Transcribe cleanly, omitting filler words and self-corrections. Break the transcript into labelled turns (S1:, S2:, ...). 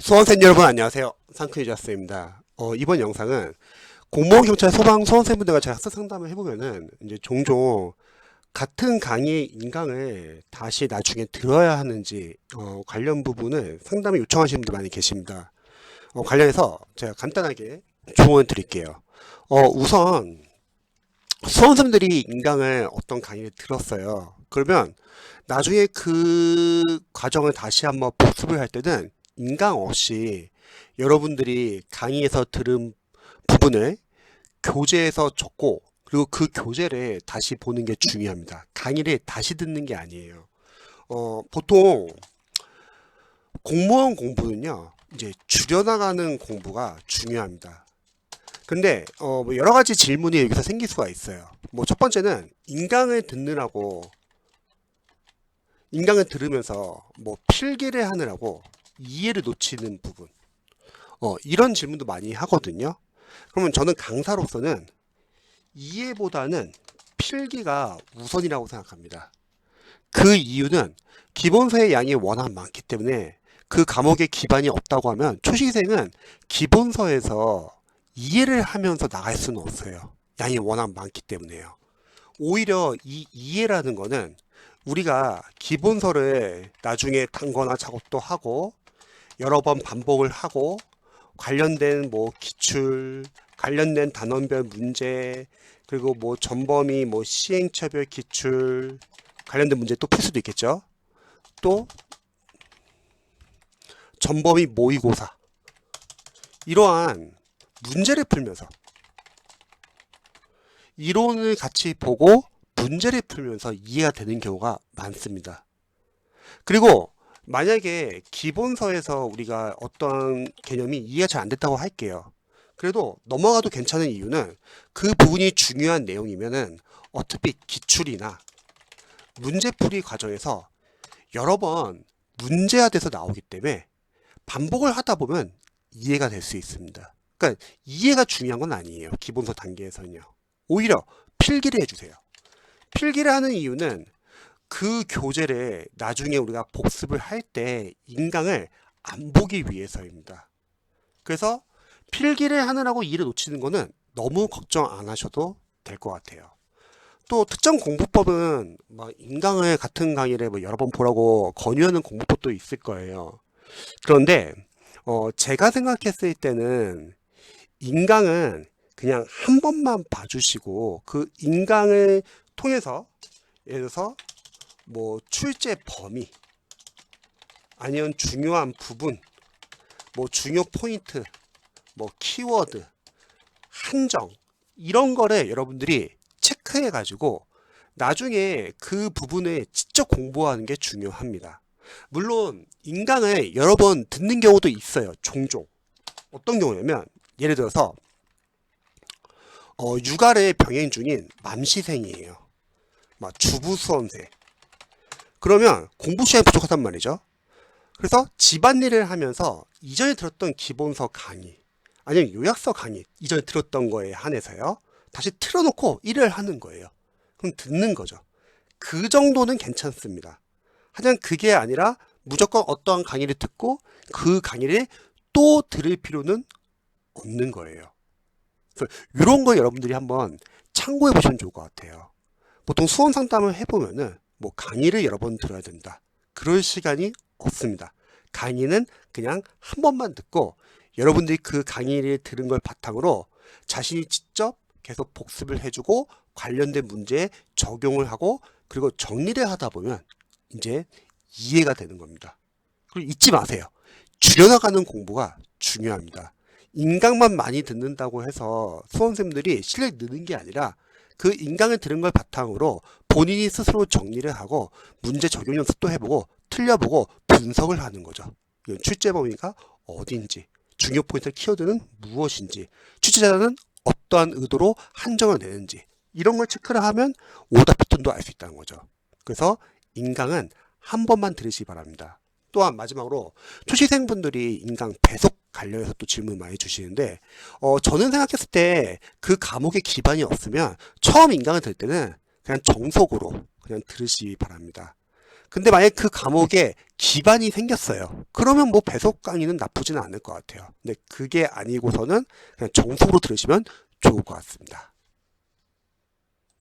S1: 수험생 여러분 안녕하세요. 상크유자스입니다. 이번 영상은 공무원, 경찰, 소방, 수험생분들과 제가 학습 상담을 해보면은 이제 종종 같은 강의 인강을 다시 나중에 들어야 하는지 관련 부분을 상담을 요청하시는 분들 많이 계십니다. 관련해서 제가 간단하게 조언을 드릴게요. 우선 수험생들이 인강을 어떤 강의를 들었어요. 그러면 나중에 그 과정을 다시 한번 복습을 할 때는 인강 없이 여러분들이 강의에서 들은 부분을 교재에서 적고 그리고 그 교재를 다시 보는 게 중요합니다. 강의를 다시 듣는 게 아니에요. 보통 공무원 공부는요, 이제 줄여나가는 공부가 중요합니다. 근데 뭐 여러 가지 질문이 여기서 생길 수가 있어요. 뭐 첫 번째는 인강을 들으면서 뭐 필기를 하느라고 이해를 놓치는 부분. 이런 질문도 많이 하거든요. 그러면 저는 강사로서는 이해보다는 필기가 우선이라고 생각합니다. 그 이유는 기본서의 양이 워낙 많기 때문에 그 과목에 기반이 없다고 하면 초시생은 기본서에서 이해를 하면서 나갈 수는 없어요. 양이 워낙 많기 때문에요. 오히려 이 이해라는 거는 우리가 기본서를 나중에 단거나 작업도 하고 여러 번 반복을 하고 관련된 뭐 기출, 관련된 단원별 문제, 그리고 뭐 전범위 뭐 시행처별 기출 관련된 문제 또 풀 수도 있겠죠. 또 전범위 모의고사 이러한 문제를 풀면서 이론을 같이 보고 문제를 풀면서 이해가 되는 경우가 많습니다. 그리고 만약에 기본서에서 우리가 어떤 개념이 이해가 잘 안 됐다고 할게요. 그래도 넘어가도 괜찮은 이유는 그 부분이 중요한 내용이면은 어차피 기출이나 문제풀이 과정에서 여러 번 문제화돼서 나오기 때문에 반복을 하다 보면 이해가 될 수 있습니다. 그러니까 이해가 중요한 건 아니에요. 기본서 단계에서는요. 오히려 필기를 해주세요. 필기를 하는 이유는 그 교재를 나중에 우리가 복습을 할 때 인강을 안 보기 위해서입니다. 그래서 필기를 하느라고 이해를 놓치는 거는 너무 걱정 안 하셔도 될 것 같아요. 또 특정 공부법은 막 인강을 같은 강의를 뭐 여러 번 보라고 권유하는 공부법도 있을 거예요. 그런데 제가 생각했을 때는 인강은 그냥 한 번만 봐주시고 그 인강을 통해서 예를 들어서 뭐 출제 범위 아니면 중요한 부분 뭐 중요 포인트 뭐 키워드 한정 이런 거를 여러분들이 체크해 가지고 나중에 그 부분을 직접 공부하는 게 중요합니다. 물론 인강을 여러 번 듣는 경우도 있어요. 종종 어떤 경우냐면 예를 들어서 육아를 병행 중인 mam시생이에요. 막 주부 수험생. 그러면 공부 시간이 부족하단 말이죠. 그래서 집안일을 하면서 이전에 들었던 기본서 강의 아니면 요약서 강의 이전에 들었던 거에 한해서요. 다시 틀어놓고 일을 하는 거예요. 그럼 듣는 거죠. 그 정도는 괜찮습니다. 하지만 그게 아니라 무조건 어떠한 강의를 듣고 그 강의를 또 들을 필요는 없는 거예요. 그래서 이런 거 여러분들이 한번 참고해 보시면 좋을 것 같아요. 보통 수험 상담을 해보면은 뭐 강의를 여러 번 들어야 된다. 그럴 시간이 없습니다. 강의는 그냥 한 번만 듣고 여러분들이 그 강의를 들은 걸 바탕으로 자신이 직접 계속 복습을 해주고 관련된 문제에 적용을 하고 그리고 정리를 하다 보면 이제 이해가 되는 겁니다. 그리고 잊지 마세요. 줄여나가는 공부가 중요합니다. 인강만 많이 듣는다고 해서 수험생들이 실력이 느는 게 아니라 그 인강을 들은 걸 바탕으로 본인이 스스로 정리를 하고 문제 적용 연습도 해보고 틀려보고 분석을 하는 거죠. 이건 출제 범위가 어딘지, 중요 포인트 키워드는 무엇인지, 출제자는 어떠한 의도로 한정을 내는지 이런 걸 체크를 하면 오답 패턴도 알 수 있다는 거죠. 그래서 인강은 한 번만 들으시기 바랍니다. 또한 마지막으로 초시생분들이 인강 배속 관련해서 또 질문 많이 주시는데 저는 생각했을 때 그 과목에 기반이 없으면 처음 인강을 들 때는 그냥 정석으로 그냥 들으시기 바랍니다. 근데 만약에 그 과목에 기반이 생겼어요. 그러면 뭐 배속 강의는 나쁘지는 않을 것 같아요. 근데 그게 아니고서는 그냥 정석으로 들으시면 좋을 것 같습니다.